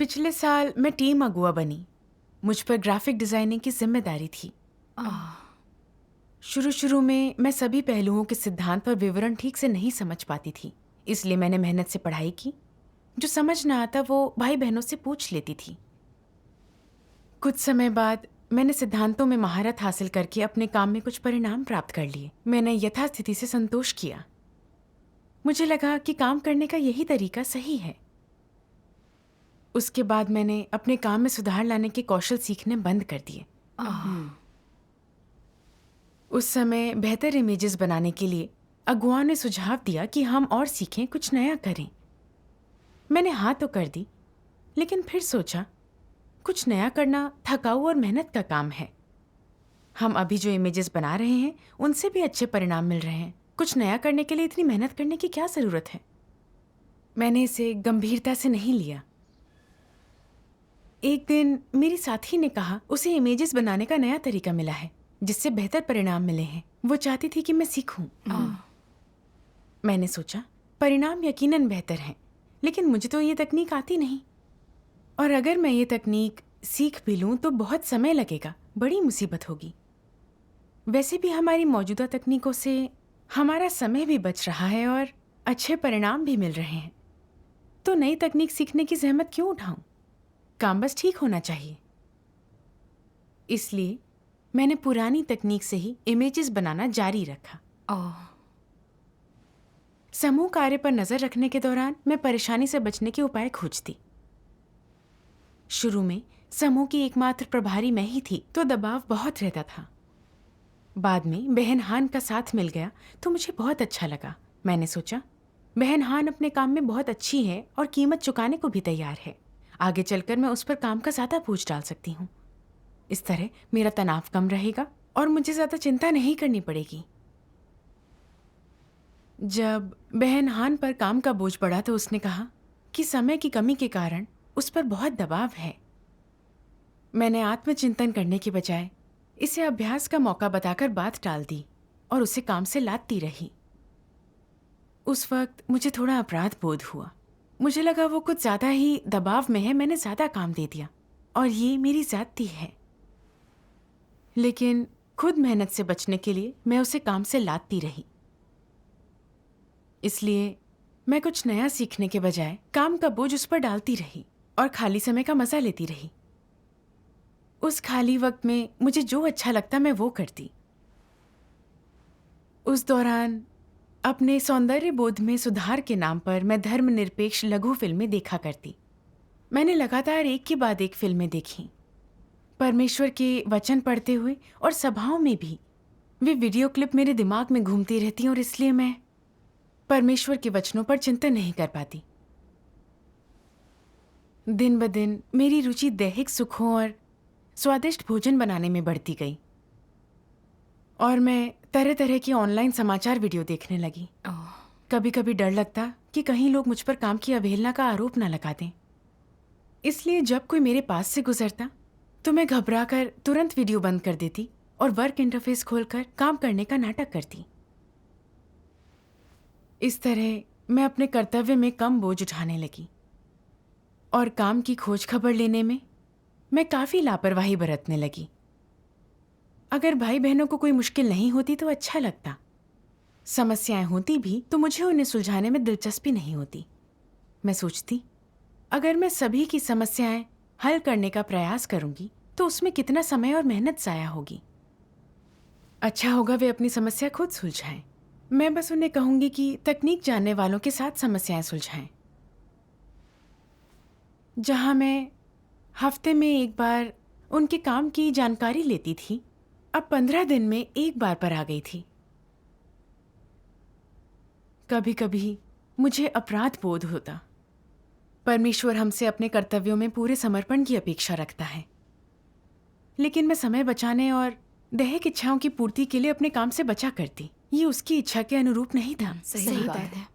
पिछले साल मैं टीम अगुआ बनी। मुझ पर ग्राफिक डिजाइनिंग की जिम्मेदारी थी। शुरू में मैं सभी पहलुओं के सिद्धांत और विवरण ठीक से नहीं समझ पाती थी, इसलिए मैंने मेहनत से पढ़ाई की। जो समझ ना आता वो भाई बहनों से पूछ लेती थी। कुछ समय बाद मैंने सिद्धांतों में महारत हासिल करके अपने काम में कुछ परिणाम प्राप्त कर लिए। मैंने यथास्थिति से संतोष किया। मुझे लगा कि काम करने का यही तरीका सही है। उसके बाद मैंने अपने काम में सुधार लाने के कौशल सीखने बंद कर दिए। उस समय बेहतर इमेजेस बनाने के लिए अगुआ ने सुझाव दिया कि हम और सीखें, कुछ नया करें। मैंने हाँ तो कर दी, लेकिन फिर सोचा कुछ नया करना थकाऊ और मेहनत का काम है। हम अभी जो इमेजेस बना रहे हैं उनसे भी अच्छे परिणाम मिल रहे हैं। कुछ नया करने के लिए इतनी मेहनत करने की क्या जरूरत है। मैंने इसे गंभीरता से नहीं लिया। एक दिन मेरी साथी ने कहा उसे इमेजेस बनाने का नया तरीका मिला है जिससे बेहतर परिणाम मिले हैं। वो चाहती थी कि मैं सीखूं। मैंने सोचा परिणाम यकीनन बेहतर हैं, लेकिन मुझे तो ये तकनीक आती नहीं, और अगर मैं ये तकनीक सीख भी लूं तो बहुत समय लगेगा, बड़ी मुसीबत होगी। वैसे भी हमारी मौजूदा तकनीकों से हमारा समय भी बच रहा है और अच्छे परिणाम भी मिल रहे हैं, तो नई तकनीक सीखने की जहमत क्यों उठाऊं? काम बस ठीक होना चाहिए। इसलिए मैंने पुरानी तकनीक से ही इमेजेस बनाना जारी रखा। समूह कार्य पर नजर रखने के दौरान मैं परेशानी से बचने के उपाय खोजती। शुरू में समूह की एकमात्र प्रभारी मैं ही थी, तो दबाव बहुत रहता था। बाद में बहन हान का साथ मिल गया तो मुझे बहुत अच्छा लगा। मैंने सोचा बहन हान अपने काम में बहुत अच्छी है और कीमत चुकाने को भी तैयार है। आगे चलकर मैं उस पर काम का ज्यादा बोझ डाल सकती हूँ। इस तरह मेरा तनाव कम रहेगा और मुझे ज्यादा चिंता नहीं करनी पड़ेगी। जब बहन हान पर काम का बोझ बढ़ा तो उसने कहा कि समय की कमी के कारण उस पर बहुत दबाव है। मैंने आत्मचिंतन करने के बजाय इसे अभ्यास का मौका बताकर बात टाल दी और उसे काम से लादती रही। उस वक्त मुझे थोड़ा अपराध बोध हुआ। मुझे लगा वो कुछ ज्यादा ही दबाव में है, मैंने ज्यादा काम दे दिया और ये मेरी ज्यादती है। लेकिन खुद मेहनत से बचने के लिए मैं उसे काम से लादती रही। इसलिए मैं कुछ नया सीखने के बजाय काम का बोझ उस पर डालती रही और खाली समय का मजा लेती रही। उस खाली वक्त में मुझे जो अच्छा लगता मैं वो करती। उस दौरान अपने सौंदर्य बोध में सुधार के नाम पर मैं धर्मनिरपेक्ष लघु फिल्में देखा करती। मैंने लगातार एक के बाद एक फिल्में देखी। परमेश्वर के वचन पढ़ते हुए और सभाओं में भी वे वीडियो क्लिप मेरे दिमाग में घूमती रहती और इसलिए मैं परमेश्वर के वचनों पर चिंतन नहीं कर पाती। दिन ब दिन मेरी रुचि दैहिक सुखों और स्वादिष्ट भोजन बनाने में बढ़ती गई और मैं तरह तरह की ऑनलाइन समाचार वीडियो देखने लगी। कभी कभी डर लगता कि कहीं लोग मुझ पर काम की अवहेलना का आरोप न लगा दें। इसलिए जब कोई मेरे पास से गुजरता तो मैं घबराकर तुरंत वीडियो बंद कर देती और वर्क इंटरफेस खोलकर काम करने का नाटक करती। इस तरह मैं अपने कर्तव्य में कम बोझ उठाने लगी और काम की खोज खबर लेने में मैं काफी लापरवाही बरतने लगी। अगर भाई बहनों को कोई मुश्किल नहीं होती तो अच्छा लगता। समस्याएं होती भी तो मुझे उन्हें सुलझाने में दिलचस्पी नहीं होती। मैं सोचती अगर मैं सभी की समस्याएं हल करने का प्रयास करूंगी तो उसमें कितना समय और मेहनत जाया होगी। अच्छा होगा वे अपनी समस्या खुद सुलझाएं। मैं बस उन्हें कहूंगी कि तकनीक जानने वालों के साथ समस्याएं सुलझाएं। जहां मैं हफ्ते में एक बार उनके काम की जानकारी लेती थी, अब 15 दिन में एक बार पर आ गई थी। कभी कभी मुझे अपराध बोध होता। परमेश्वर हमसे अपने कर्तव्यों में पूरे समर्पण की अपेक्षा रखता है, लेकिन मैं समय बचाने और दैहिक इच्छाओं की पूर्ति के लिए अपने काम से बचा करती। ये उसकी इच्छा के अनुरूप नहीं था। सही बात है।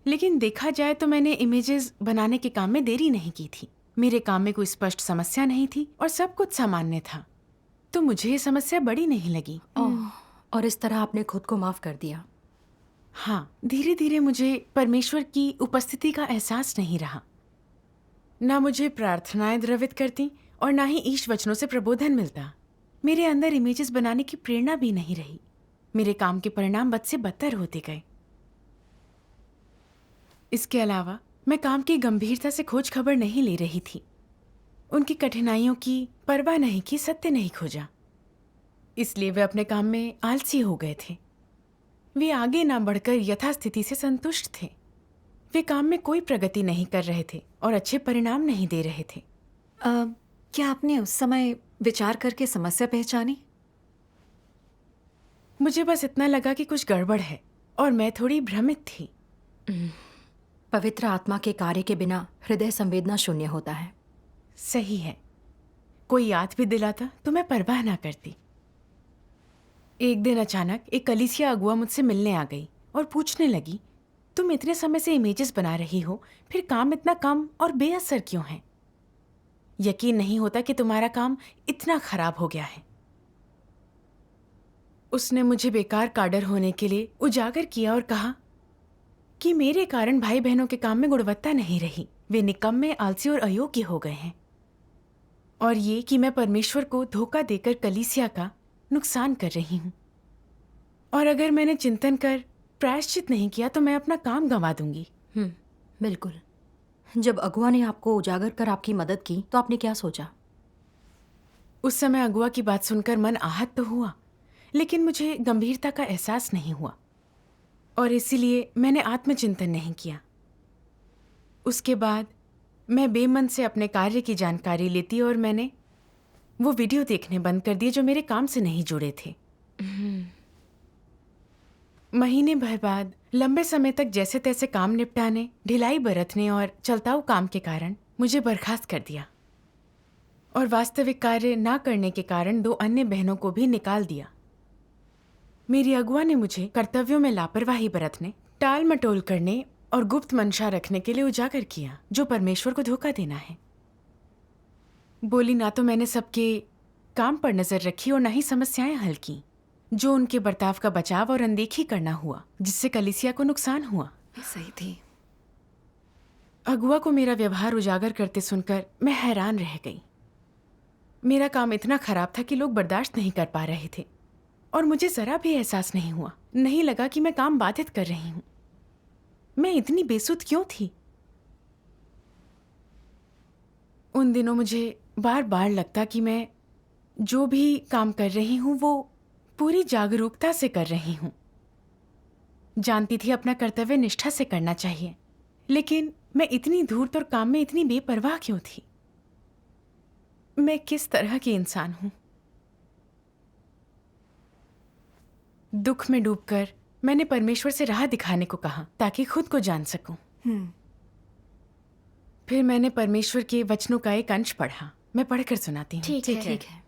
लेकिन देखा जाए तो मैंने इमेजेस बनाने के काम में देरी नहीं की थी। मेरे काम में कोई स्पष्ट समस्या नहीं थी और सब कुछ सामान्य था, तो मुझे ये समस्या बड़ी नहीं लगी। और इस तरह आपने खुद को माफ कर दिया। हाँ, धीरे धीरे मुझे परमेश्वर की उपस्थिति का एहसास नहीं रहा। ना मुझे प्रार्थनाएं द्रवित करती और ना ही ईश वचनों से प्रबोधन मिलता। मेरे अंदर इमेजेस बनाने की प्रेरणा भी नहीं रही। मेरे काम के परिणाम बद से बदतर होते गए। इसके अलावा मैं काम की गंभीरता से खोज खबर नहीं ले रही थी। उनकी कठिनाइयों की परवाह नहीं की, सत्य नहीं खोजा। इसलिए वे अपने काम में आलसी हो गए थे। वे आगे ना बढ़कर यथास्थिति से संतुष्ट थे। वे काम में कोई प्रगति नहीं कर रहे थे और अच्छे परिणाम नहीं दे रहे थे। क्या आपने उस समय विचार करके समस्या पहचानी? मुझे बस इतना लगा कि कुछ गड़बड़ है और मैं थोड़ी भ्रमित थी। पवित्र आत्मा के कार्य के बिना हृदय संवेदना शून्य होता है। सही है। कोई याद भी दिलाता तो मैं परवाह ना करती। एक दिन अचानक एक कलीसिया अगुआ मुझसे मिलने आ गई और पूछने लगी, तुम इतने समय से इमेजेस बना रही हो, फिर काम इतना कम और बेअसर क्यों है? यकीन नहीं होता कि तुम्हारा काम इतना खराब हो गया है। उसने मुझे बेकार काडर होने के लिए उजागर किया और कहा कि मेरे कारण भाई बहनों के काम में गुणवत्ता नहीं रही। वे निकम्मे, आलसी और अयोग्य हो गए हैं। और ये कि मैं परमेश्वर को धोखा देकर कलीसिया का नुकसान कर रही हूं। और अगर मैंने चिंतन कर प्रायश्चित नहीं किया तो मैं अपना काम गंवा दूंगी। बिल्कुल। जब अगुआ ने आपको उजागर कर आपकी मदद की तो आपने क्या सोचा? उस समय अगुआ की बात सुनकर मन आहत तो हुआ, लेकिन मुझे गंभीरता का एहसास नहीं हुआ और इसीलिए मैंने आत्मचिंतन नहीं किया। उसके बाद मैं बेमन से अपने कार्य की जानकारी लेती और मैंने वो वीडियो देखने बंद कर दिए जो मेरे काम से नहीं जुड़े थे। महीने भर बाद लंबे समय तक जैसे तैसे काम निपटाने, ढिलाई बरतने और चलताऊ काम के कारण मुझे बर्खास्त कर दिया और वास्तविक कार्य ना करने के कारण 2 अन्य बहनों को भी निकाल दिया। मेरी अगुआ ने मुझे कर्तव्यों में लापरवाही बरतने, टाल मटोल करने और गुप्त मंशा रखने के लिए उजागर किया, जो परमेश्वर को धोखा देना है। बोली ना तो मैंने सबके काम पर नजर रखी और ना ही समस्याएं हल की। जो उनके बर्ताव का बचाव और अनदेखी करना हुआ, जिससे कलीसिया को नुकसान हुआ। सही थी। अगुआ को मेरा व्यवहार उजागर करते सुनकर मैं हैरान रह गई। मेरा काम इतना खराब था कि लोग बर्दाश्त नहीं कर पा रहे थे और मुझे जरा भी एहसास नहीं हुआ, नहीं लगा कि मैं काम बाधित कर रही हूं। मैं इतनी बेसुध क्यों थी? उन दिनों मुझे बार बार लगता कि मैं जो भी काम कर रही हूं वो पूरी जागरूकता से कर रही हूं। जानती थी अपना कर्तव्य निष्ठा से करना चाहिए, लेकिन मैं इतनी धूर्त और काम में इतनी बेपरवाह क्यों थी? मैं किस तरह की इंसान हूं? दुख में डूबकर मैंने परमेश्वर से राह दिखाने को कहा ताकि खुद को जान सकूं। फिर मैंने परमेश्वर के वचनों का एक अंश पढ़ा। मैं पढ़कर सुनाती हूँ। ठीक है।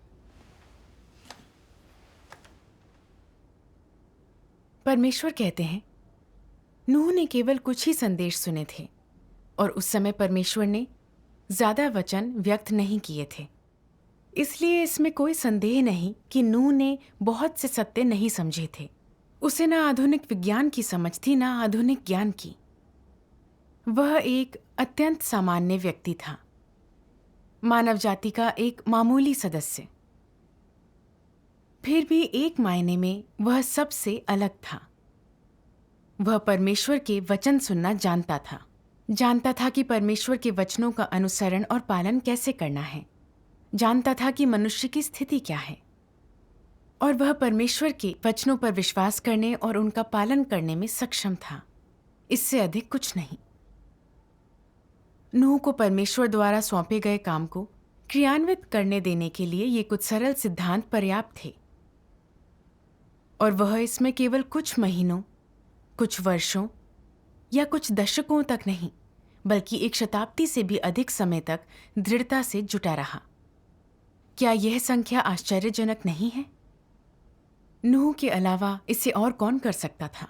परमेश्वर कहते हैं, नूह ने केवल कुछ ही संदेश सुने थे और उस समय परमेश्वर ने ज्यादा वचन व्यक्त नहीं किए थे। इसलिए इसमें कोई संदेह नहीं कि नूह ने बहुत से सत्य नहीं समझे थे। उसे ना आधुनिक विज्ञान की समझ थी, ना आधुनिक ज्ञान की। वह एक अत्यंत सामान्य व्यक्ति था, मानव जाति का एक मामूली सदस्य। फिर भी एक मायने में वह सबसे अलग था। वह परमेश्वर के वचन सुनना जानता था। जानता था कि परमेश्वर के वचनों का अनुसरण और पालन कैसे करना है। जानता था कि मनुष्य की स्थिति क्या है और वह परमेश्वर के वचनों पर विश्वास करने और उनका पालन करने में सक्षम था। इससे अधिक कुछ नहीं। नूह को परमेश्वर द्वारा सौंपे गए काम को क्रियान्वित करने देने के लिए ये कुछ सरल सिद्धांत पर्याप्त थे और वह इसमें केवल कुछ महीनों, कुछ वर्षों या कुछ दशकों तक नहीं, बल्कि 1 शताब्दी से भी अधिक समय तक दृढ़ता से जुटा रहा। क्या यह संख्या आश्चर्यजनक नहीं है? नूह के अलावा इसे और कौन कर सकता था?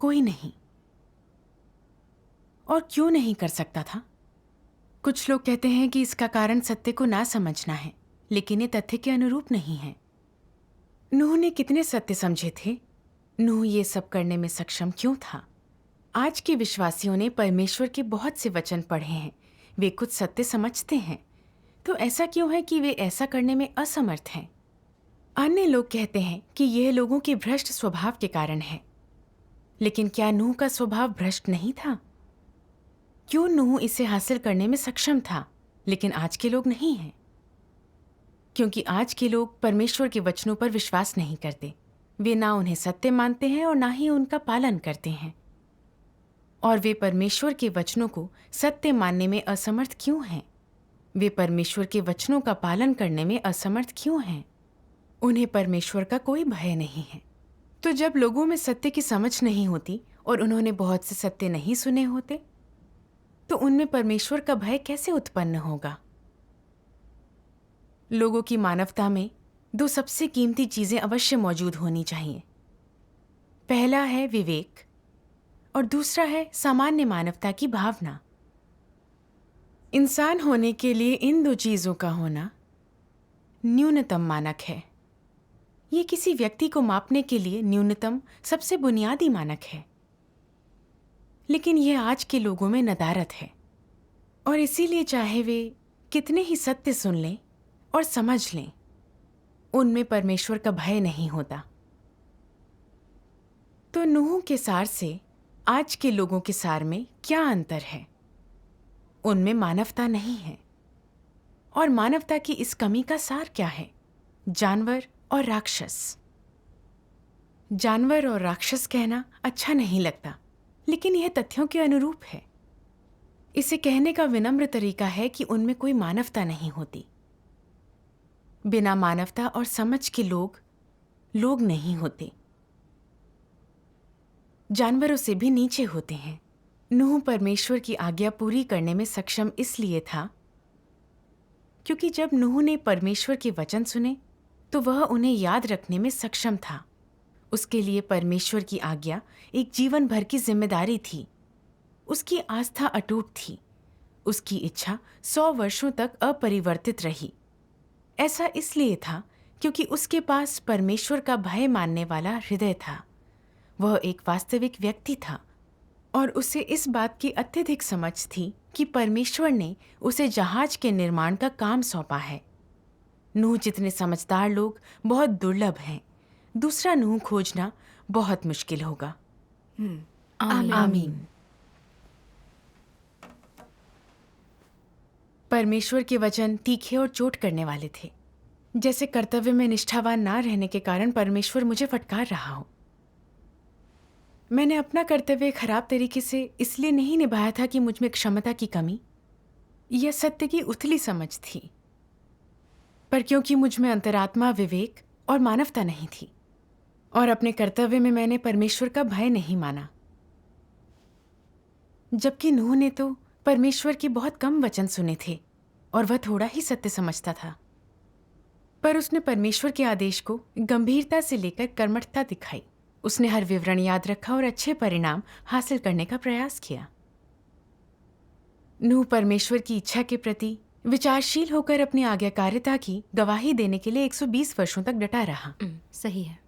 कोई नहीं। और क्यों नहीं कर सकता था? कुछ लोग कहते हैं कि इसका कारण सत्य को ना समझना है, लेकिन ये तथ्य के अनुरूप नहीं है। नूह ने कितने सत्य समझे थे? नूह ये सब करने में सक्षम क्यों था? आज के विश्वासियों ने परमेश्वर के बहुत से वचन पढ़े हैं। वे कुछ सत्य समझते हैं, तो ऐसा क्यों है कि वे ऐसा करने में असमर्थ हैं? अन्य लोग कहते हैं कि यह लोगों के भ्रष्ट स्वभाव के कारण है। लेकिन क्या नूह का स्वभाव भ्रष्ट नहीं था? क्यों नूह इसे हासिल करने में सक्षम था, लेकिन आज के लोग नहीं हैं? क्योंकि आज के लोग परमेश्वर के वचनों पर विश्वास नहीं करते। वे ना उन्हें सत्य मानते हैं और ना ही उनका पालन करते हैं। और वे परमेश्वर के वचनों को सत्य मानने में असमर्थ क्यों हैं? वे परमेश्वर के वचनों का पालन करने में असमर्थ क्यों हैं? उन्हें परमेश्वर का कोई भय नहीं है। तो जब लोगों में सत्य की समझ नहीं होती और उन्होंने बहुत से सत्य नहीं सुने होते, तो उनमें परमेश्वर का भय कैसे उत्पन्न होगा? लोगों की मानवता में दो सबसे कीमती चीजें अवश्य मौजूद होनी चाहिए। पहला है विवेक और दूसरा है सामान्य मानवता की भावना। इंसान होने के लिए इन दो चीजों का होना न्यूनतम मानक है। ये किसी व्यक्ति को मापने के लिए न्यूनतम सबसे बुनियादी मानक है। लेकिन यह आज के लोगों में नदारत है, और इसीलिए चाहे वे कितने ही सत्य सुन लें और समझ लें, उनमें परमेश्वर का भय नहीं होता। तो नूह के सार से आज के लोगों के सार में क्या अंतर है? उनमें मानवता नहीं है। और मानवता की इस कमी का सार क्या है? जानवर और राक्षस। जानवर और राक्षस कहना अच्छा नहीं लगता, लेकिन यह तथ्यों के अनुरूप है। इसे कहने का विनम्र तरीका है कि उनमें कोई मानवता नहीं होती। बिना मानवता और समझ के लोग नहीं होते। जानवरों से भी नीचे होते हैं। नूह परमेश्वर की आज्ञा पूरी करने में सक्षम इसलिए था क्योंकि जब नूह ने परमेश्वर के वचन सुने तो वह उन्हें याद रखने में सक्षम था। उसके लिए परमेश्वर की आज्ञा एक जीवन भर की जिम्मेदारी थी। उसकी आस्था अटूट थी। उसकी इच्छा 100 वर्षों तक अपरिवर्तित रही। ऐसा इसलिए था क्योंकि उसके पास परमेश्वर का भय मानने वाला हृदय था। वह एक वास्तविक व्यक्ति था और उसे इस बात की अत्यधिक समझ थी कि परमेश्वर ने उसे जहाज के निर्माण का काम सौंपा है। नूह जितने समझदार लोग बहुत दुर्लभ हैं। दूसरा नूह खोजना बहुत मुश्किल होगा। आमीन। आमीन। परमेश्वर के वचन तीखे और चोट करने वाले थे। जैसे कर्तव्य में निष्ठावान ना रहने के कारण परमेश्वर मुझे फटकार रहा हो। मैंने अपना कर्तव्य खराब तरीके से इसलिए नहीं निभाया था कि मुझ में क्षमता की कमी या सत्य की उथली समझ थी, पर क्योंकि मुझ में अंतरात्मा, विवेक और मानवता नहीं थी। और अपने कर्तव्य में मैंने परमेश्वर का भय नहीं माना। जबकि नूह ने तो परमेश्वर के बहुत कम वचन सुने थे और वह थोड़ा ही सत्य समझता था, पर उसने परमेश्वर के आदेश को गंभीरता से लेकर कर्मठता दिखाई। उसने हर विवरण याद रखा और अच्छे परिणाम हासिल करने का प्रयास किया। नूह परमेश्वर की इच्छा के प्रति विचारशील होकर अपनी आज्ञाकारिता की गवाही देने के लिए 120 वर्षों तक डटा रहा। सही है।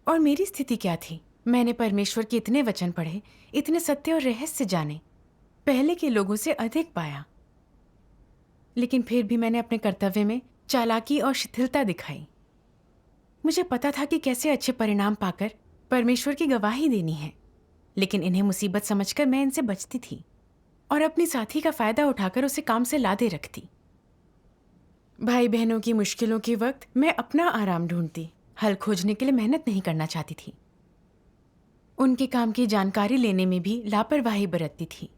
और मेरी स्थिति क्या थी? मैंने परमेश्वर के इतने वचन पढ़े, इतने सत्य और रहस्य जाने, पहले के लोगों से अधिक पाया, लेकिन फिर भी मैंने अपने कर्तव्य में चालाकी और शिथिलता दिखाई। मुझे पता था कि कैसे अच्छे परिणाम पाकर परमेश्वर की गवाही देनी है, लेकिन इन्हें मुसीबत समझकर मैं इनसे बचती थी और अपनी साथी का फायदा उठाकर उसे काम से लादे रखती। भाई बहनों की मुश्किलों के वक्त मैं अपना आराम ढूंढती, हल खोजने के लिए मेहनत नहीं करना चाहती थी। उनके काम की जानकारी लेने में भी लापरवाही बरतती थी।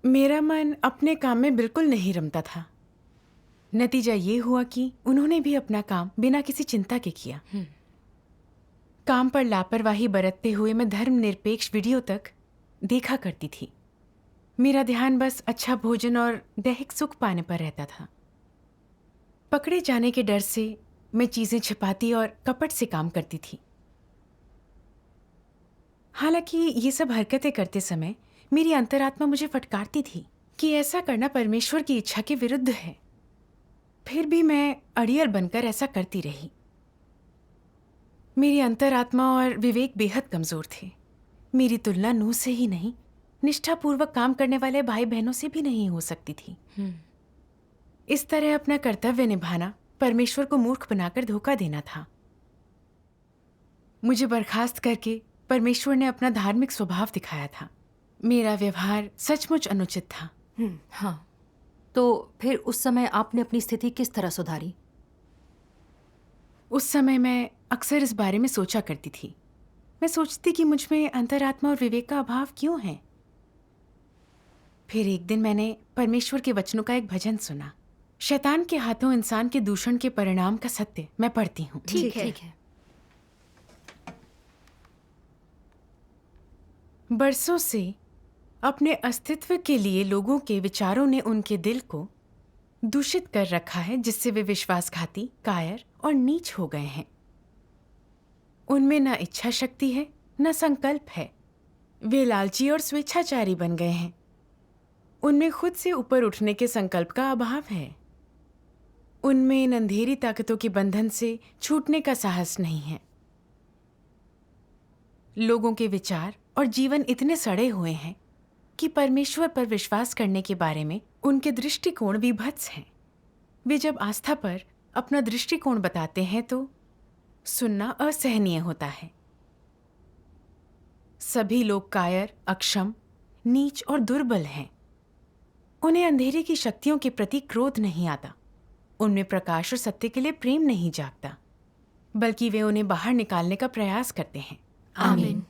मेरा मन अपने काम में बिल्कुल नहीं रमता था। नतीजा ये हुआ कि उन्होंने भी अपना काम बिना किसी चिंता के किया। काम पर लापरवाही बरतते हुए मैं धर्मनिरपेक्ष वीडियो तक देखा करती थी। मेरा ध्यान बस अच्छा भोजन और दैहिक सुख पाने पर रहता था। पकड़े जाने के डर से मैं चीजें छिपाती और कपट से काम करती थी। हालांकि ये सब हरकतें करते समय मेरी अंतरात्मा मुझे फटकारती थी कि ऐसा करना परमेश्वर की इच्छा के विरुद्ध है। फिर भी मैं अड़ियल बनकर ऐसा करती रही। मेरी अंतरात्मा और विवेक बेहद कमजोर थे। मेरी तुलना नूह से ही नहीं निष्ठापूर्वक काम करने वाले भाई बहनों से भी नहीं हो सकती थी। इस तरह अपना कर्तव्य निभाना परमेश्वर को मूर्ख बनाकर धोखा देना था। मुझे बर्खास्त करके परमेश्वर ने अपना धार्मिक स्वभाव दिखाया था। मेरा व्यवहार सचमुच अनुचित था। हाँ, तो फिर उस समय आपने अपनी स्थिति किस तरह सुधारी? उस समय मैं अक्सर इस बारे में सोचा करती थी। मैं सोचती कि मुझ में अंतरात्मा और विवेक का अभाव क्यों है। फिर एक दिन मैंने परमेश्वर के वचनों का एक भजन सुना। शैतान के हाथों इंसान के दूषण के परिणाम का सत्य मैं पढ़ती हूँ। ठीक है। ठीक है। बरसों से अपने अस्तित्व के लिए लोगों के विचारों ने उनके दिल को दूषित कर रखा है, जिससे वे विश्वासघाती, कायर और नीच हो गए हैं। उनमें न इच्छा शक्ति है, न संकल्प है। वे लालची और स्वेच्छाचारी बन गए हैं। उनमें खुद से ऊपर उठने के संकल्प का अभाव है। उनमें इन अंधेरी ताकतों के बंधन से छूटने का साहस नहीं है। लोगों के विचार और जीवन इतने सड़े हुए हैं कि परमेश्वर पर विश्वास करने के बारे में उनके दृष्टिकोण विभत्स हैं। वे जब आस्था पर अपना दृष्टिकोण बताते हैं तो सुनना असहनीय होता है। सभी लोग कायर, अक्षम, नीच और दुर्बल हैं। उन्हें अंधेरे की शक्तियों के प्रति क्रोध नहीं आता। उनमें प्रकाश और सत्य के लिए प्रेम नहीं जागता, बल्कि वे उन्हें बाहर निकालने का प्रयास करते हैं। आमीन।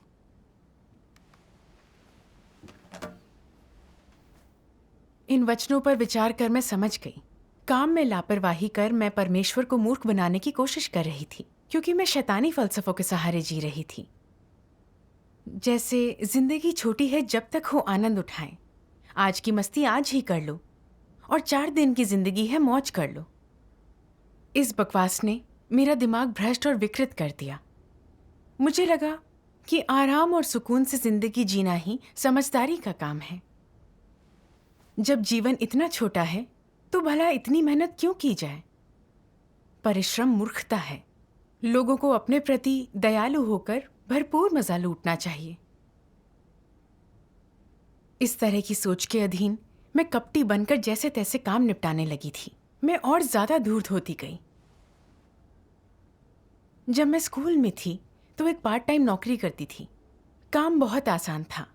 इन वचनों पर विचार कर मैं समझ गई, काम में लापरवाही कर मैं परमेश्वर को मूर्ख बनाने की कोशिश कर रही थी, क्योंकि मैं शैतानी फलसफों के सहारे जी रही थी। जैसे जिंदगी छोटी है, जब तक हो आनंद उठाएं। आज की मस्ती आज ही कर लो और 4 दिन की जिंदगी है, मौज कर लो। इस बकवास ने मेरा दिमाग भ्रष्ट और विकृत कर दिया। मुझे लगा कि आराम और सुकून से जिंदगी जीना ही समझदारी का काम है। जब जीवन इतना छोटा है तो भला इतनी मेहनत क्यों की जाए? परिश्रम मूर्खता है। लोगों को अपने प्रति दयालु होकर भरपूर मजा लूटना चाहिए। इस तरह की सोच के अधीन मैं कपटी बनकर जैसे तैसे काम निपटाने लगी थी। मैं और ज्यादा धूर्त होती गई। जब मैं स्कूल में थी तो एक पार्ट टाइम नौकरी करती थी। काम बहुत आसान था।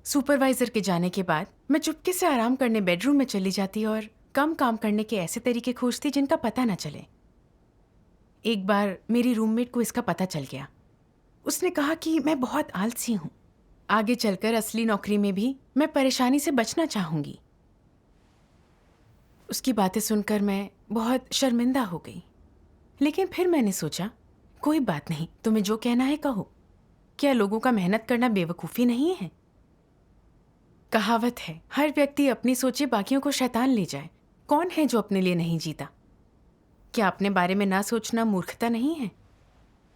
सुपरवाइजर के जाने के बाद मैं चुपके से आराम करने बेडरूम में चली जाती और कम काम करने के ऐसे तरीके खोजती जिनका पता न चले। एक बार मेरी रूममेट को इसका पता चल गया। उसने कहा कि मैं बहुत आलसी हूं। आगे चलकर असली नौकरी में भी मैं परेशानी से बचना चाहूंगी। उसकी बातें सुनकर मैं बहुत शर्मिंदा हो गई। लेकिन फिर मैंने सोचा, कोई बात नहीं, तुम्हें जो कहना है कहो। क्या लोगों का मेहनत करना बेवकूफ़ी नहीं है? कहावत है, हर व्यक्ति अपनी सोचे बाकियों को शैतान ले जाए। कौन है जो अपने लिए नहीं जीता? क्या अपने बारे में ना सोचना मूर्खता नहीं है?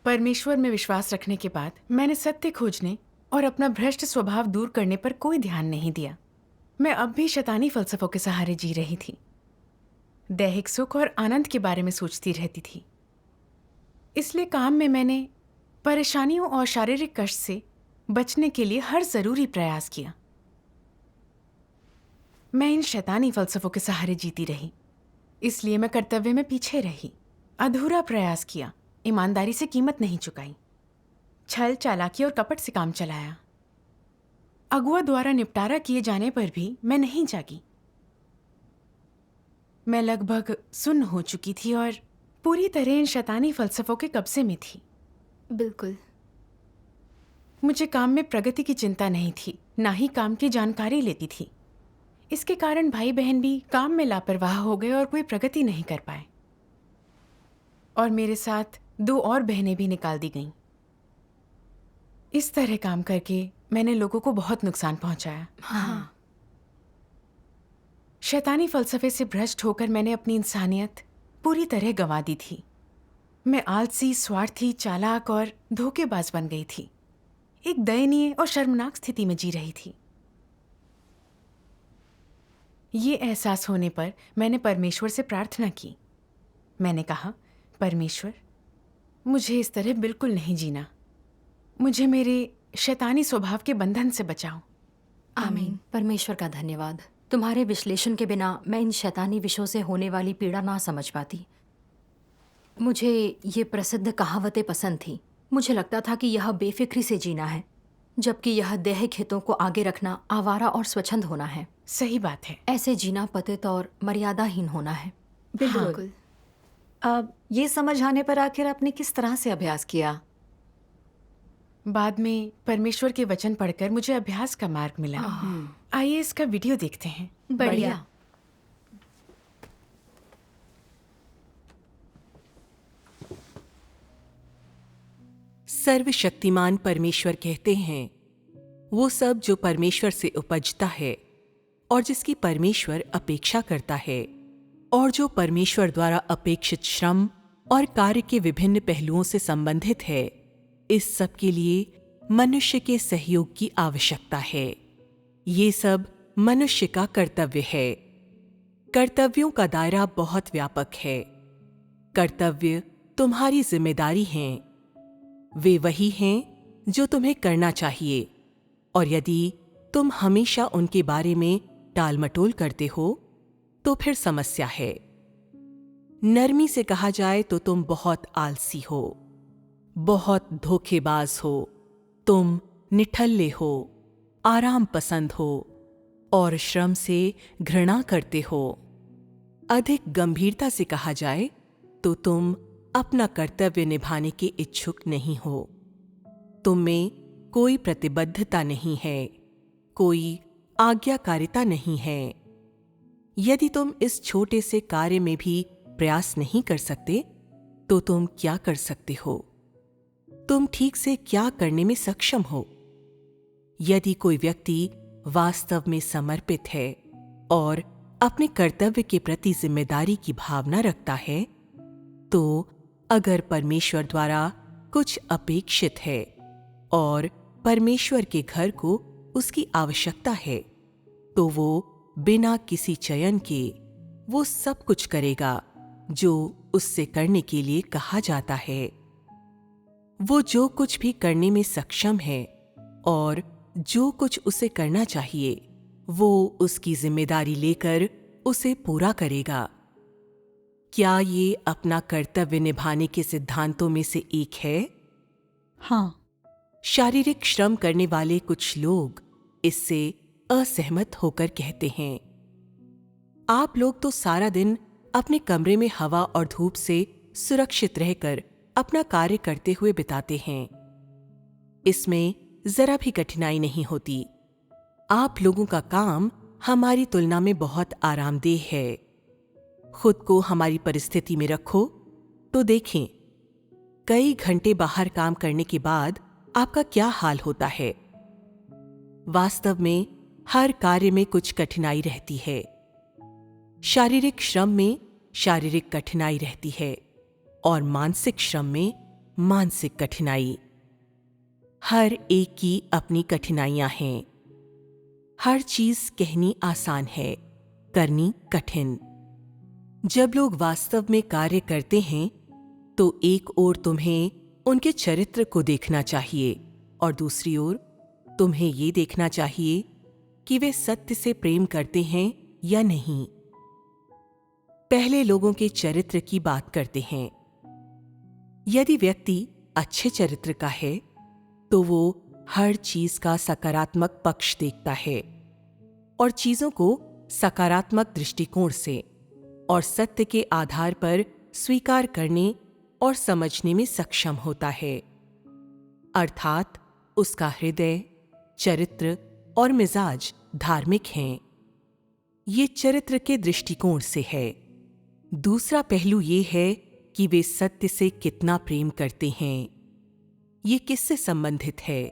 परमेश्वर में विश्वास रखने के बाद मैंने सत्य खोजने और अपना भ्रष्ट स्वभाव दूर करने पर कोई ध्यान नहीं दिया। मैं अब भी शैतानी फलसफों के सहारे जी रही थी। दैहिक सुख और आनंद के बारे में सोचती रहती थी। इसलिए काम में मैंने परेशानियों और शारीरिक कष्ट से बचने के लिए हर जरूरी प्रयास किया। मैं इन शैतानी फलसफों के सहारे जीती रही। इसलिए मैं कर्तव्य में पीछे रही, अधूरा प्रयास किया, ईमानदारी से कीमत नहीं चुकाई, छल, चालाकी और कपट से काम चलाया। अगुआ द्वारा निपटारा किए जाने पर भी मैं नहीं जागी। मैं लगभग सुन्न हो चुकी थी और पूरी तरह इन शैतानी फलसफों के कब्जे में थी। बिल्कुल। मुझे काम में प्रगति की चिंता नहीं थी, ना ही काम की जानकारी लेती थी। इसके कारण भाई बहन भी काम में लापरवाह हो गए और कोई प्रगति नहीं कर पाए। और मेरे साथ 2 और बहनें भी निकाल दी गईं। इस तरह काम करके मैंने लोगों को बहुत नुकसान पहुंचाया। हाँ। शैतानी फलसफे से भ्रष्ट होकर मैंने अपनी इंसानियत पूरी तरह गंवा दी थी। मैं आलसी, स्वार्थी, चालाक और धोखेबाज बन गई थी। एक दयनीय और शर्मनाक स्थिति में जी रही थी। ये एहसास होने पर मैंने परमेश्वर से प्रार्थना की। मैंने कहा, परमेश्वर, मुझे इस तरह बिल्कुल नहीं जीना। मुझे मेरे शैतानी स्वभाव के बंधन से बचाओ। आमीन। परमेश्वर का धन्यवाद। तुम्हारे विश्लेषण के बिना मैं इन शैतानी विषयों से होने वाली पीड़ा ना समझ पाती। मुझे ये प्रसिद्ध कहावतें पसंद थी। मुझे लगता था कि यह बेफिक्री से जीना है, जबकि यह दैहिक हितों को आगे रखना आवारा और स्वच्छंद होना है। सही बात है। ऐसे जीना पतित और मर्यादाहीन होना है। बिल्कुल। अब ये समझ आने पर आखिर आपने किस तरह से अभ्यास किया? बाद में परमेश्वर के वचन पढ़कर मुझे अभ्यास का मार्ग मिला। आइए इसका वीडियो देखते हैं। बढ़िया। सर्वशक्तिमान परमेश्वर कहते हैं, वो सब जो परमेश्वर से उपजता है और जिसकी परमेश्वर अपेक्षा करता है और जो परमेश्वर द्वारा अपेक्षित श्रम और कार्य के विभिन्न पहलुओं से संबंधित है, इस सब के लिए मनुष्य के सहयोग की आवश्यकता है। ये सब मनुष्य का कर्तव्य है। कर्तव्यों का दायरा बहुत व्यापक है। कर्तव्य तुम्हारी जिम्मेदारी हैं। वे वही हैं जो तुम्हें करना चाहिए, और यदि तुम हमेशा उनके बारे में टालमटोल करते हो तो फिर समस्या है। नरमी से कहा जाए तो तुम बहुत आलसी हो, बहुत धोखेबाज हो, तुम निठल्ले हो, आराम पसंद हो और श्रम से घृणा करते हो। अधिक गंभीरता से कहा जाए तो तुम अपना कर्तव्य निभाने के इच्छुक नहीं हो। तुम में कोई प्रतिबद्धता नहीं है, कोई आज्ञाकारिता नहीं है। यदि तुम इस छोटे से कार्य में भी प्रयास नहीं कर सकते तो तुम क्या कर सकते हो? तुम ठीक से क्या करने में सक्षम हो? यदि कोई व्यक्ति वास्तव में समर्पित है और अपने कर्तव्य के प्रति जिम्मेदारी की भावना रखता है, तो अगर परमेश्वर द्वारा कुछ अपेक्षित है और परमेश्वर के घर को उसकी आवश्यकता है, तो वो बिना किसी चयन के वो सब कुछ करेगा जो उससे करने के लिए कहा जाता है। वो जो कुछ भी करने में सक्षम है और जो कुछ उसे करना चाहिए, वो उसकी जिम्मेदारी लेकर उसे पूरा करेगा। क्या ये अपना कर्तव्य निभाने के सिद्धांतों में से एक है? हाँ। शारीरिक श्रम करने वाले कुछ लोग इससे असहमत होकर कहते हैं, आप लोग तो सारा दिन अपने कमरे में हवा और धूप से सुरक्षित रहकर अपना कार्य करते हुए बिताते हैं। इसमें जरा भी कठिनाई नहीं होती। आप लोगों का काम हमारी तुलना में बहुत आरामदेह है। खुद को हमारी परिस्थिति में रखो तो देखें, कई घंटे बाहर काम करने के बाद आपका क्या हाल होता है। वास्तव में हर कार्य में कुछ कठिनाई रहती है। शारीरिक श्रम में शारीरिक कठिनाई रहती है और मानसिक श्रम में मानसिक कठिनाई। हर एक की अपनी कठिनाइयां हैं। हर चीज कहनी आसान है, करनी कठिन। जब लोग वास्तव में कार्य करते हैं तो एक ओर तुम्हें उनके चरित्र को देखना चाहिए और दूसरी ओर तुम्हें ये देखना चाहिए कि वे सत्य से प्रेम करते हैं या नहीं। पहले लोगों के चरित्र की बात करते हैं। यदि व्यक्ति अच्छे चरित्र का है तो वो हर चीज का सकारात्मक पक्ष देखता है और चीजों को सकारात्मक दृष्टिकोण से और सत्य के आधार पर स्वीकार करने और समझने में सक्षम होता है। अर्थात उसका हृदय, चरित्र और मिजाज धार्मिक हैं। ये चरित्र के दृष्टिकोण से है। दूसरा पहलू ये है कि वे सत्य से कितना प्रेम करते हैं। ये किससे संबंधित है?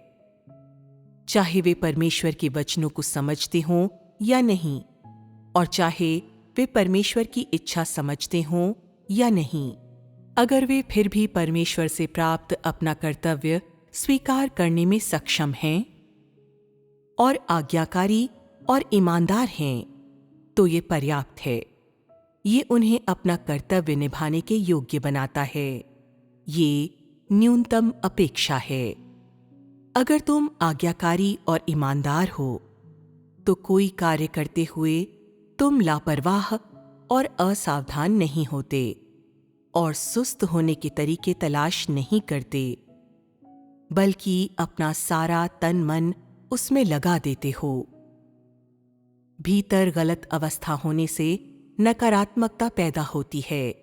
चाहे वे परमेश्वर के वचनों को समझते हों या नहीं, और चाहे वे परमेश्वर की इच्छा समझते हों या नहीं, अगर वे फिर भी परमेश्वर से प्राप्त अपना कर्तव्य स्वीकार करने में सक्षम हैं और आज्ञाकारी और ईमानदार हैं, तो ये पर्याप्त है। ये उन्हें अपना कर्तव्य निभाने के योग्य बनाता है। ये न्यूनतम अपेक्षा है। अगर तुम आज्ञाकारी और ईमानदार हो तो कोई कार्य करते हुए तुम लापरवाह और असावधान नहीं होते और सुस्त होने के तरीके तलाश नहीं करते, बल्कि अपना सारा तन मन उसमें लगा देते हो। भीतर गलत अवस्था होने से नकारात्मकता पैदा होती है,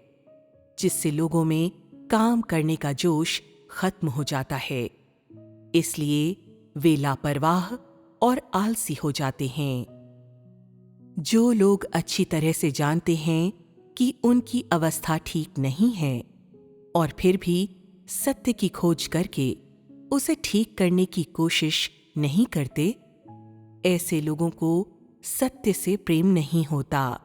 जिससे लोगों में काम करने का जोश खत्म हो जाता है। इसलिए वे लापरवाह और आलसी हो जाते हैं। जो लोग अच्छी तरह से जानते हैं कि उनकी अवस्था ठीक नहीं है और फिर भी सत्य की खोज करके उसे ठीक करने की कोशिश नहीं करते, ऐसे लोगों को सत्य से प्रेम नहीं होता।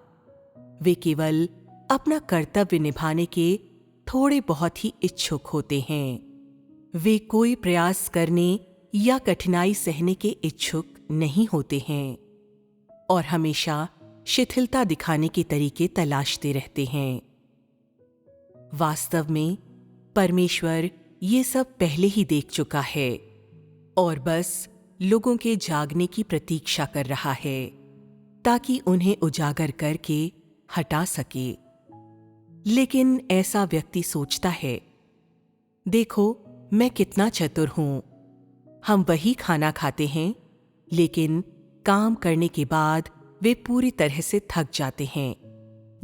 वे केवल अपना कर्तव्य निभाने के थोड़े बहुत ही इच्छुक होते हैं। वे कोई प्रयास करने या कठिनाई सहने के इच्छुक नहीं होते हैं और हमेशा शिथिलता दिखाने के तरीके तलाशते रहते हैं। वास्तव में परमेश्वर ये सब पहले ही देख चुका है और बस लोगों के जागने की प्रतीक्षा कर रहा है ताकि उन्हें उजागर करके हटा सके। लेकिन ऐसा व्यक्ति सोचता है, देखो मैं कितना चतुर हूं। हम वही खाना खाते हैं, लेकिन काम करने के बाद वे पूरी तरह से थक जाते हैं,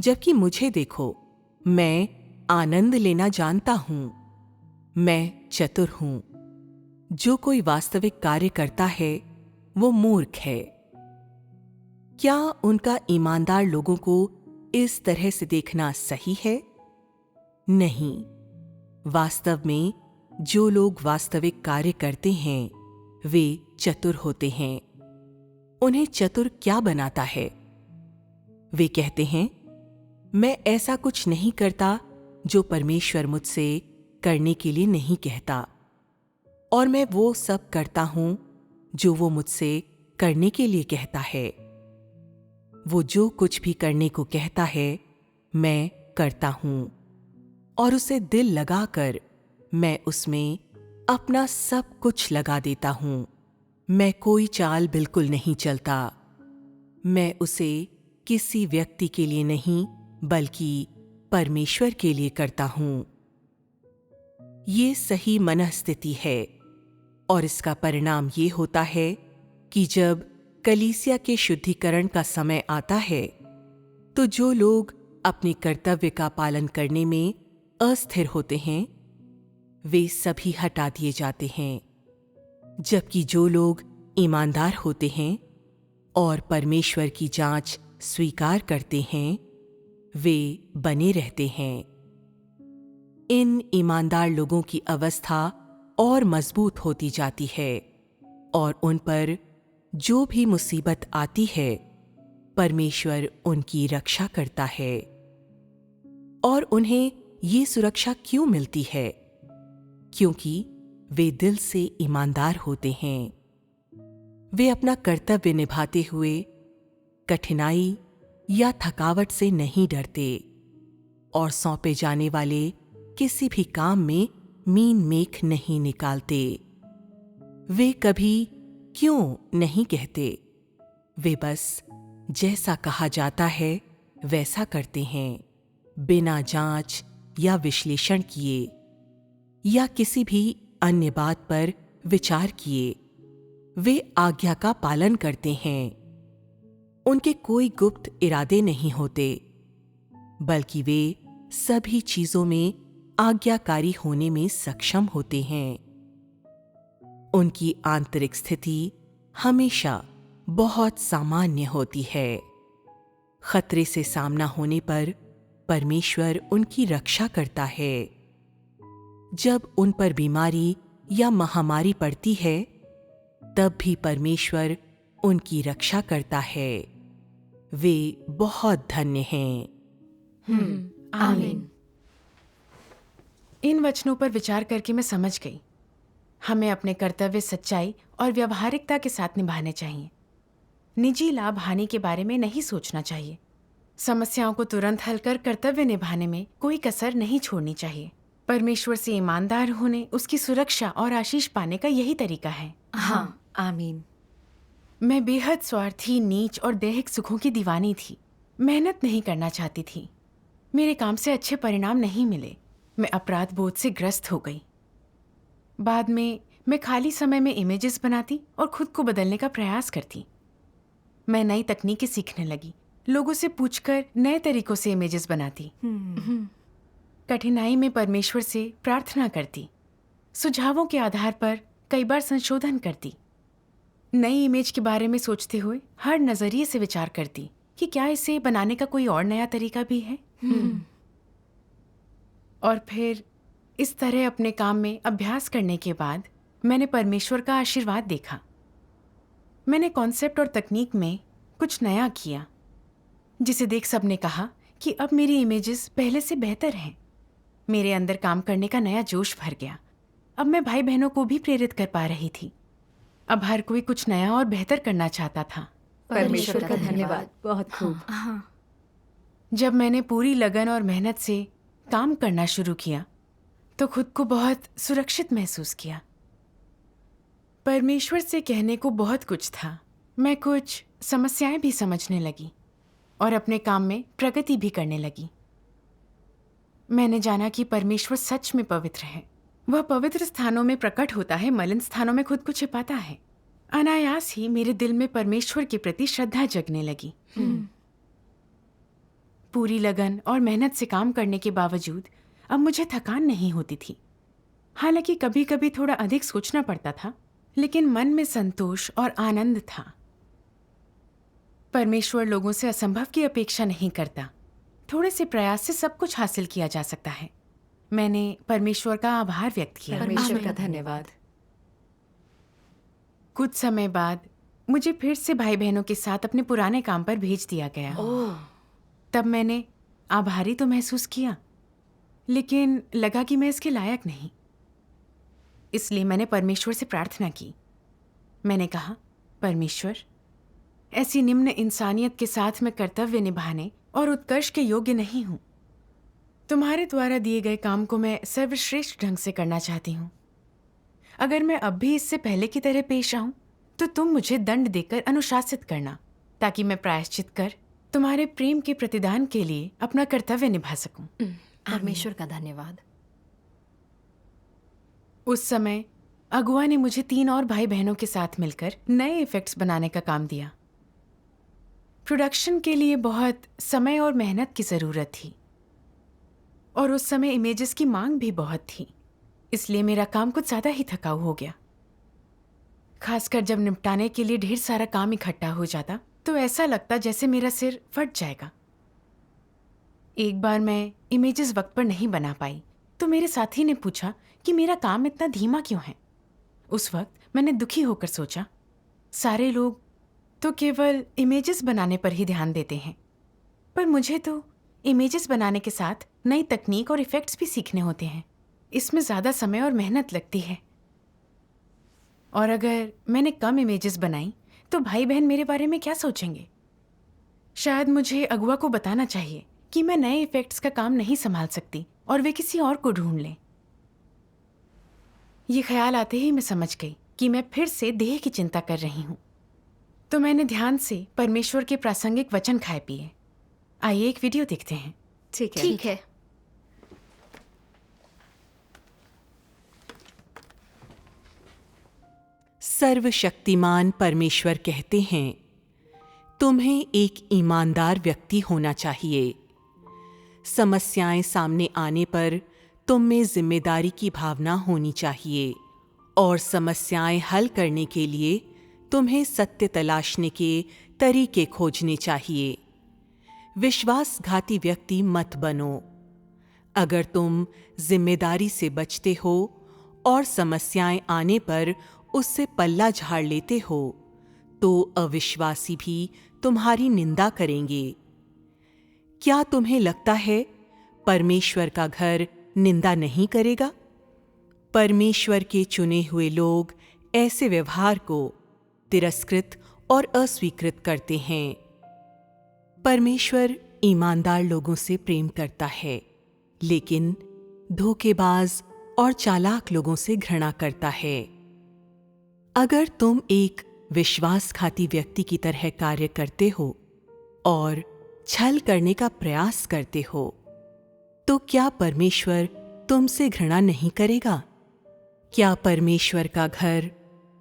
जबकि मुझे देखो, मैं आनंद लेना जानता हूं। मैं चतुर हूं। जो कोई वास्तविक कार्य करता है वो मूर्ख है। क्या उनका ईमानदार लोगों को इस तरह से देखना सही है? नहीं। वास्तव में जो लोग वास्तविक कार्य करते हैं वे चतुर होते हैं। उन्हें चतुर क्या बनाता है? वे कहते हैं, मैं ऐसा कुछ नहीं करता जो परमेश्वर मुझसे करने के लिए नहीं कहता, और मैं वो सब करता हूं जो वो मुझसे करने के लिए कहता है। वो जो कुछ भी करने को कहता है मैं करता हूं, और उसे दिल लगाकर मैं उसमें अपना सब कुछ लगा देता हूं। मैं कोई चाल बिल्कुल नहीं चलता। मैं उसे किसी व्यक्ति के लिए नहीं बल्कि परमेश्वर के लिए करता हूं। ये सही मनःस्थिति है, और इसका परिणाम ये होता है कि जब कलीसिया के शुद्धिकरण का समय आता है तो जो लोग अपने कर्तव्य का पालन करने में अस्थिर होते हैं वे सभी हटा दिए जाते हैं, जबकि जो लोग ईमानदार होते हैं और परमेश्वर की जांच स्वीकार करते हैं वे बने रहते हैं। इन ईमानदार लोगों की अवस्था और मजबूत होती जाती है और उन पर जो भी मुसीबत आती है परमेश्वर उनकी रक्षा करता है। और उन्हें ये सुरक्षा क्यों मिलती है? क्योंकि वे दिल से ईमानदार होते हैं। वे अपना कर्तव्य निभाते हुए कठिनाई या थकावट से नहीं डरते और सौंपे जाने वाले किसी भी काम में मीन मेख नहीं निकालते। वे कभी क्यों नहीं कहते। वे बस जैसा कहा जाता है वैसा करते हैं, बिना जांच या विश्लेषण किए या किसी भी अन्य बात पर विचार किए। वे आज्ञा का पालन करते हैं। उनके कोई गुप्त इरादे नहीं होते, बल्कि वे सभी चीजों में आज्ञाकारी होने में सक्षम होते हैं। उनकी आंतरिक स्थिति हमेशा बहुत सामान्य होती है। खतरे से सामना होने पर परमेश्वर उनकी रक्षा करता है। जब उन पर बीमारी या महामारी पड़ती है तब भी परमेश्वर उनकी रक्षा करता है। वे बहुत धन्य हैं। आमीन। इन वचनों पर विचार करके मैं समझ गई, हमें अपने कर्तव्य सच्चाई और व्यावहारिकता के साथ निभाने चाहिए। निजी लाभ हानि के बारे में नहीं सोचना चाहिए। समस्याओं को तुरंत हल कर कर्तव्य निभाने में कोई कसर नहीं छोड़नी चाहिए। परमेश्वर से ईमानदार होने, उसकी सुरक्षा और आशीष पाने का यही तरीका है। हाँ। आमीन। मैं बेहद स्वार्थी, नीच और दैहिक सुखों की दीवानी थी। मेहनत नहीं करना चाहती थी। मेरे काम से अच्छे परिणाम नहीं मिले। मैं अपराध बोध से ग्रस्त हो गई। बाद में मैं खाली समय में इमेजेस बनाती और खुद को बदलने का प्रयास करती। मैं नई तकनीकें सीखने लगी, लोगों से पूछकर नए तरीकों से इमेजेस बनाती। कठिनाई में परमेश्वर से प्रार्थना करती, सुझावों के आधार पर कई बार संशोधन करती। नई इमेज के बारे में सोचते हुए हर नजरिए से विचार करती कि क्या इसे बनाने का कोई और नया तरीका भी है। और फिर इस तरह अपने काम में अभ्यास करने के बाद मैंने परमेश्वर का आशीर्वाद देखा। मैंने कॉन्सेप्ट और तकनीक में कुछ नया किया, जिसे देख सबने कहा कि अब मेरी इमेजेस पहले से बेहतर हैं। मेरे अंदर काम करने का नया जोश भर गया। अब मैं भाई बहनों को भी प्रेरित कर पा रही थी। अब हर कोई कुछ नया और बेहतर करना चाहता था। परमेश्वर का धन्यवाद। बहुत खूब। जब मैंने पूरी लगन और मेहनत से काम करना शुरू किया तो खुद को बहुत सुरक्षित महसूस किया। परमेश्वर से कहने को बहुत कुछ था। मैं कुछ समस्याएं भी समझने लगी और अपने काम में प्रगति भी करने लगी। मैंने जाना कि परमेश्वर सच में पवित्र है। वह पवित्र स्थानों में प्रकट होता है, मलिन स्थानों में खुद को छिपाता है। अनायास ही मेरे दिल में परमेश्वर के प्रति श्रद्धा जगने लगी। पूरी लगन और मेहनत से काम करने के बावजूद अब मुझे थकान नहीं होती थी। हालांकि कभी कभी थोड़ा अधिक सोचना पड़ता था, लेकिन मन में संतोष और आनंद था। परमेश्वर लोगों से असंभव की अपेक्षा नहीं करता। थोड़े से प्रयास से सब कुछ हासिल किया जा सकता है। मैंने परमेश्वर का आभार व्यक्त किया। परमेश्वर का धन्यवाद। कुछ समय बाद मुझे फिर से भाई बहनों के साथ अपने पुराने काम पर भेज दिया गया। तब मैंने आभारी तो महसूस किया, लेकिन लगा कि मैं इसके लायक नहीं। इसलिए मैंने परमेश्वर से प्रार्थना की। मैंने कहा, परमेश्वर, ऐसी निम्न इंसानियत के साथ मैं कर्तव्य निभाने और उत्कर्ष के योग्य नहीं हूं। तुम्हारे द्वारा दिए गए काम को मैं सर्वश्रेष्ठ ढंग से करना चाहती हूँ। अगर मैं अब भी इससे पहले की तरह पेश आऊं तो तुम मुझे दंड देकर अनुशासित करना, ताकि मैं प्रायश्चित कर तुम्हारे प्रेम के प्रतिदान के लिए अपना कर्तव्य निभा सकूं। परमेश्वर का धन्यवाद। उस समय अगुआ ने मुझे 3 और भाई बहनों के साथ मिलकर नए इफेक्ट्स बनाने का काम दिया। प्रोडक्शन के लिए बहुत समय और मेहनत की जरूरत थी और उस समय इमेजेस की मांग भी बहुत थी। इसलिए मेरा काम कुछ ज्यादा ही थकाऊ हो गया। खासकर जब निपटाने के लिए ढेर सारा काम इकट्ठा हो जाता तो ऐसा लगता जैसे मेरा सिर फट जाएगा। एक बार मैं इमेजेस वक्त पर नहीं बना पाई तो मेरे साथी ने पूछा कि मेरा काम इतना धीमा क्यों है। उस वक्त मैंने दुखी होकर सोचा, सारे लोग तो केवल इमेजेस बनाने पर ही ध्यान देते हैं, पर मुझे तो इमेजेस बनाने के साथ नई तकनीक और इफेक्ट्स भी सीखने होते हैं। इसमें ज़्यादा समय और मेहनत लगती है, और अगर मैंने कम इमेजेस बनाई तो भाई बहन मेरे बारे में क्या सोचेंगे। शायद मुझे अगुआ को बताना चाहिए कि मैं नए इफेक्ट्स का काम नहीं संभाल सकती और वे किसी और को ढूंढ लें। ये ख्याल आते ही मैं समझ गई कि मैं फिर से देह की चिंता कर रही हूँ। तो मैंने ध्यान से परमेश्वर के प्रासंगिक वचन खाए पिए। आइए एक वीडियो देखते हैं। ठीक है। ठीक है। सर्वशक्तिमान परमेश्वर कहते हैं, तुम्हें एक ईमानदार व्यक्ति होना चाहिए। समस्याएं सामने आने पर तुम में जिम्मेदारी की भावना होनी चाहिए और समस्याएं हल करने के लिए तुम्हें सत्य तलाशने के तरीके खोजने चाहिए। विश्वासघाती व्यक्ति मत बनो। अगर तुम जिम्मेदारी से बचते हो और समस्याएं आने पर उससे पल्ला झाड़ लेते हो तो अविश्वासी भी तुम्हारी निंदा करेंगे। क्या तुम्हें लगता है परमेश्वर का घर निंदा नहीं करेगा? परमेश्वर के चुने हुए लोग ऐसे व्यवहार को तिरस्कृत और अस्वीकृत करते हैं। परमेश्वर ईमानदार लोगों से प्रेम करता है, लेकिन धोखेबाज और चालाक लोगों से घृणा करता है। अगर तुम एक विश्वासघाती व्यक्ति की तरह कार्य करते हो और छल करने का प्रयास करते हो, तो क्या परमेश्वर तुमसे घृणा नहीं करेगा? क्या परमेश्वर का घर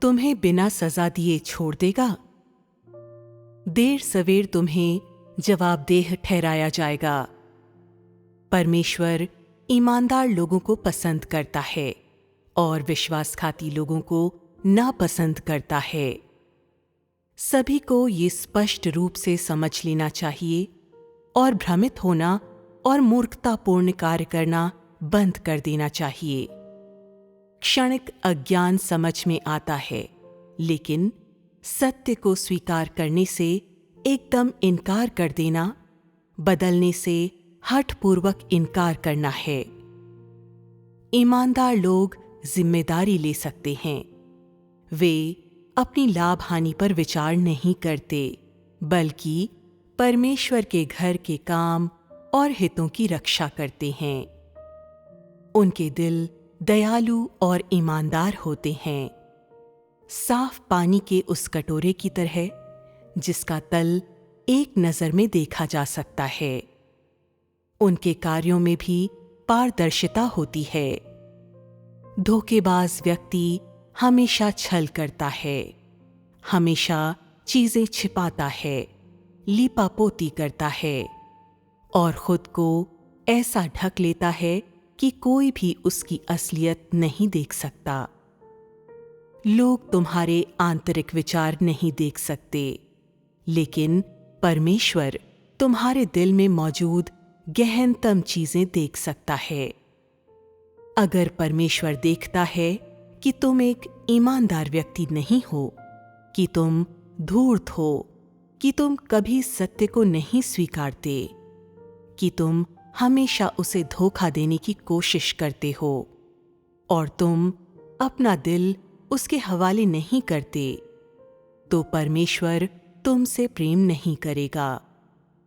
तुम्हें बिना सजा दिए छोड़ देगा? देर सवेर तुम्हें जवाबदेह ठहराया जाएगा। परमेश्वर ईमानदार लोगों को पसंद करता है और विश्वासघाती लोगों को नापसंद करता है। सभी को ये स्पष्ट रूप से समझ लेना चाहिए और भ्रमित होना और मूर्खतापूर्ण कार्य करना बंद कर देना चाहिए। क्षणिक अज्ञान समझ में आता है, लेकिन सत्य को स्वीकार करने से एकदम इनकार कर देना, बदलने से हठपूर्वक इनकार करना है। ईमानदार लोग जिम्मेदारी ले सकते हैं। वे अपनी लाभ हानि पर विचार नहीं करते, बल्कि परमेश्वर के घर के काम और हितों की रक्षा करते हैं। उनके दिल दयालु और ईमानदार होते हैं, साफ पानी के उस कटोरे की तरह जिसका तल एक नजर में देखा जा सकता है। उनके कार्यों में भी पारदर्शिता होती है। धोखेबाज व्यक्ति हमेशा छल करता है, हमेशा चीजें छिपाता है, लीपापोती करता है और खुद को ऐसा ढक लेता है कि कोई भी उसकी असलियत नहीं देख सकता। लोग तुम्हारे आंतरिक विचार नहीं देख सकते, लेकिन परमेश्वर तुम्हारे दिल में मौजूद गहनतम चीजें देख सकता है। अगर परमेश्वर देखता है कि तुम एक ईमानदार व्यक्ति नहीं हो, कि तुम धूर्त हो, कि तुम कभी सत्य को नहीं स्वीकारते, कि तुम हमेशा उसे धोखा देने की कोशिश करते हो और तुम अपना दिल उसके हवाले नहीं करते, तो परमेश्वर तुमसे प्रेम नहीं करेगा।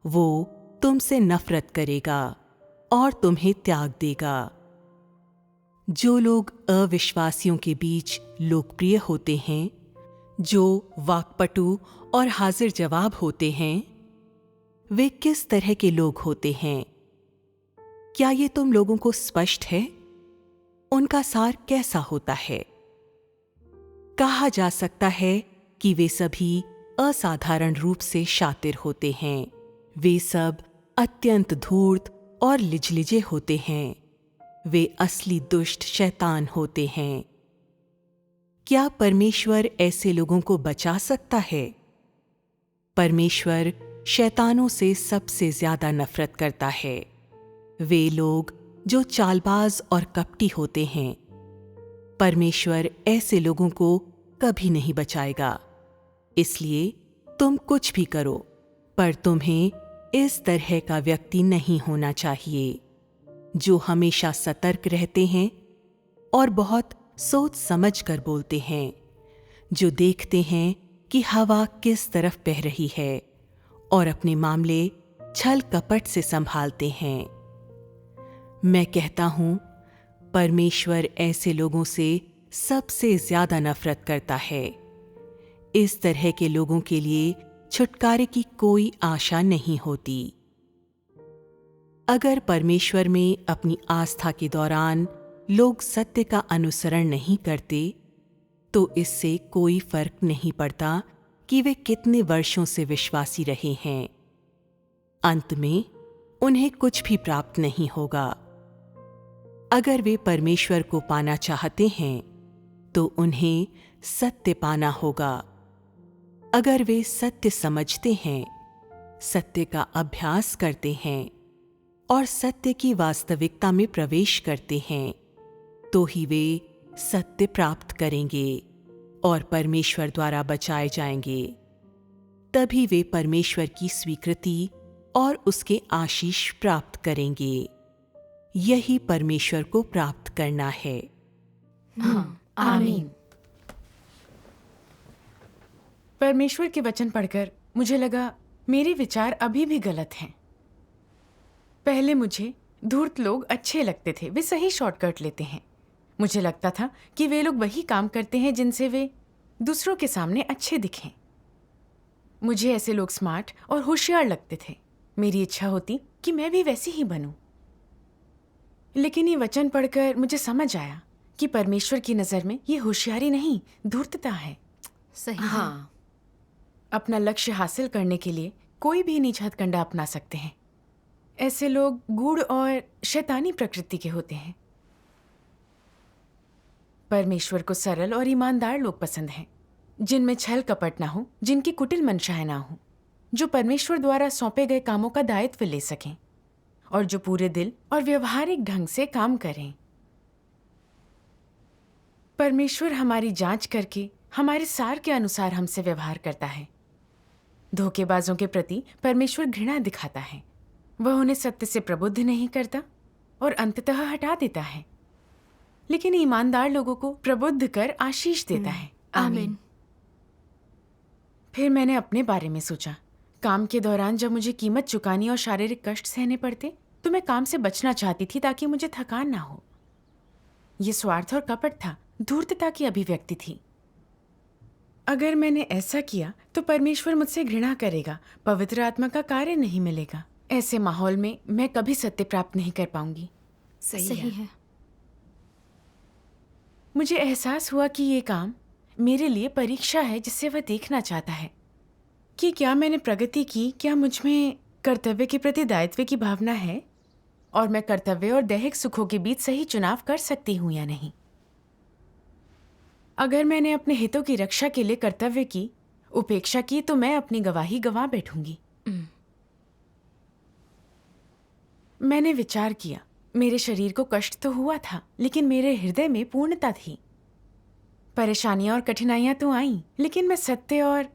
वो तुमसे नफरत करेगा और तुम्हें त्याग देगा। जो लोग अविश्वासियों के बीच लोकप्रिय होते हैं, जो वाक्पटु और हाजिर जवाब होते हैं, वे किस तरह के लोग होते हैं? क्या ये तुम लोगों को स्पष्ट है? उनका सार कैसा होता है? कहा जा सकता है कि वे सभी असाधारण रूप से शातिर होते हैं। वे सब अत्यंत धूर्त और लिजलिजे होते हैं। वे असली दुष्ट शैतान होते हैं। क्या परमेश्वर ऐसे लोगों को बचा सकता है? परमेश्वर शैतानों से सबसे ज्यादा नफरत करता है। वे लोग जो चालबाज और कपटी होते हैं। परमेश्वर ऐसे लोगों को कभी नहीं बचाएगा। इसलिए तुम कुछ भी करो, पर तुम्हें इस तरह का व्यक्ति नहीं होना चाहिए, जो हमेशा सतर्क रहते हैं और बहुत सोच समझ कर बोलते हैं, जो देखते हैं कि हवा किस तरफ बह रही है और अपने मामले छल कपट से संभालते हैं। मैं कहता हूं, परमेश्वर ऐसे लोगों से सबसे ज्यादा नफरत करता है। इस तरह के लोगों के लिए छुटकारे की कोई आशा नहीं होती। अगर परमेश्वर में अपनी आस्था के दौरान लोग सत्य का अनुसरण नहीं करते, तो इससे कोई फर्क नहीं पड़ता कि वे कितने वर्षों से विश्वासी रहे हैं। अंत में उन्हें कुछ भी प्राप्त नहीं होगा। अगर वे परमेश्वर को पाना चाहते हैं, तो उन्हें सत्य पाना होगा। अगर वे सत्य समझते हैं, सत्य का अभ्यास करते हैं और सत्य की वास्तविकता में प्रवेश करते हैं, तो ही वे सत्य प्राप्त करेंगे और परमेश्वर द्वारा बचाए जाएंगे। तभी वे परमेश्वर की स्वीकृति और उसके आशीष प्राप्त करेंगे। यही परमेश्वर को प्राप्त करना है। आमीन। परमेश्वर के वचन पढ़कर मुझे लगा मेरे विचार अभी भी गलत हैं। पहले मुझे धूर्त लोग अच्छे लगते थे, वे सही शॉर्टकट लेते हैं। मुझे लगता था कि वे लोग वही काम करते हैं जिनसे वे दूसरों के सामने अच्छे दिखें। मुझे ऐसे लोग स्मार्ट और होशियार लगते थे। मेरी इच्छा होती कि मैं भी वैसी ही बनूं। लेकिन ये वचन पढ़कर मुझे समझ आया कि परमेश्वर की नज़र में ये होशियारी नहीं, धूर्तता है। सही है। हाँ, अपना लक्ष्य हासिल करने के लिए कोई भी नीच हथकंडा अपना सकते हैं। ऐसे लोग गूढ़ और शैतानी प्रकृति के होते हैं। परमेश्वर को सरल और ईमानदार लोग पसंद हैं, जिनमें छल कपट ना हो, जिनकी कुटिल मंशाएं ना हो, जो परमेश्वर द्वारा सौंपे गए कामों का दायित्व ले सकें और जो पूरे दिल और व्यवहारिक ढंग से काम करें। परमेश्वर हमारी जांच करके हमारे सार के अनुसार हमसे व्यवहार करता है। धोखेबाजों के प्रति परमेश्वर घृणा दिखाता है। वह उन्हें सत्य से प्रबुद्ध नहीं करता और अंततः हटा देता है, लेकिन ईमानदार लोगों को प्रबुद्ध कर आशीष देता है। आमीन। फिर मैंने अपने बारे में सोचा। काम के दौरान जब मुझे कीमत चुकानी और शारीरिक कष्ट सहने पड़ते तो मैं काम से बचना चाहती थी ताकि मुझे थकान ना हो। ये स्वार्थ और कपट था, धूर्तता की अभिव्यक्ति थी। अगर मैंने ऐसा किया तो परमेश्वर मुझसे घृणा करेगा, पवित्र आत्मा का कार्य नहीं मिलेगा। ऐसे माहौल में मैं कभी सत्य प्राप्त नहीं कर पाऊंगी। सही है। मुझे एहसास हुआ कि ये काम मेरे लिए परीक्षा है जिससे वह देखना चाहता है कि क्या मैंने प्रगति की, क्या मुझ में कर्तव्य के प्रति दायित्व की भावना है और मैं कर्तव्य और दैहिक सुखों के बीच सही चुनाव कर सकती हूँ या नहीं। अगर मैंने अपने हितों की रक्षा के लिए कर्तव्य की उपेक्षा की तो मैं अपनी गवाही गंवा बैठूंगी। मैंने विचार किया, मेरे शरीर को कष्ट तो हुआ था, लेकिन मेरे हृदय में पूर्णता थी। परेशानियां और कठिनाइयां तो आईं, लेकिन मैं सत्य और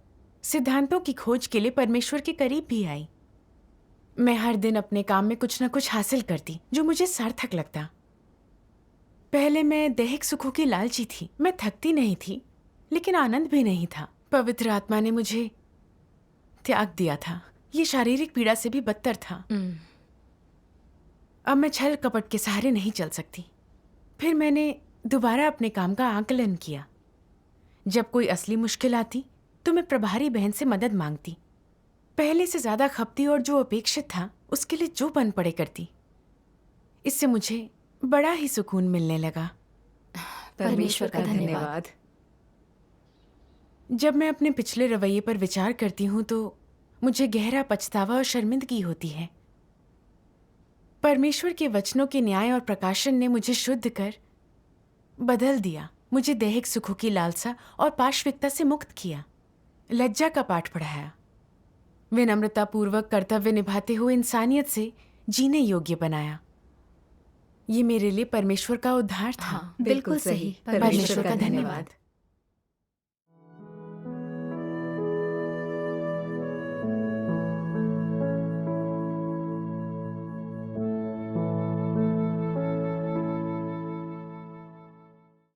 सिद्धांतों की खोज के लिए परमेश्वर के करीब भी आई। मैं हर दिन अपने काम में कुछ न कुछ हासिल करती जो मुझे सार्थक लगता। पहले मैं दैहिक सुखों की लालची थी। मैं थकती नहीं थी, लेकिन आनंद भी नहीं था। पवित्र आत्मा ने मुझे त्याग दिया था। ये शारीरिक पीड़ा से भी बदतर था। अब मैं छल कपट के सहारे नहीं चल सकती। फिर मैंने दोबारा अपने काम का आकलन किया। जब कोई असली मुश्किल आती तो मैं प्रभारी बहन से मदद मांगती। पहले से ज्यादा खपती और जो अपेक्षित था उसके लिए जो बन पड़े करती। इससे मुझे बड़ा ही सुकून मिलने लगा। परमेश्वर का धन्यवाद। जब मैं अपने पिछले रवैये पर विचार करती हूँ तो मुझे गहरा पछतावा और शर्मिंदगी होती है। परमेश्वर के वचनों के न्याय और प्रकाशन ने मुझे शुद्ध कर बदल दिया। मुझे दैहिक सुखों की लालसा और पाश्विकता से मुक्त किया, लज्जा का पाठ पढ़ाया, विनम्रता पूर्वक कर्तव्य निभाते हुए इंसानियत से जीने योग्य बनाया। ये मेरे लिए परमेश्वर का उद्धार था। बिल्कुल सही। परमेश्वर का धन्यवाद।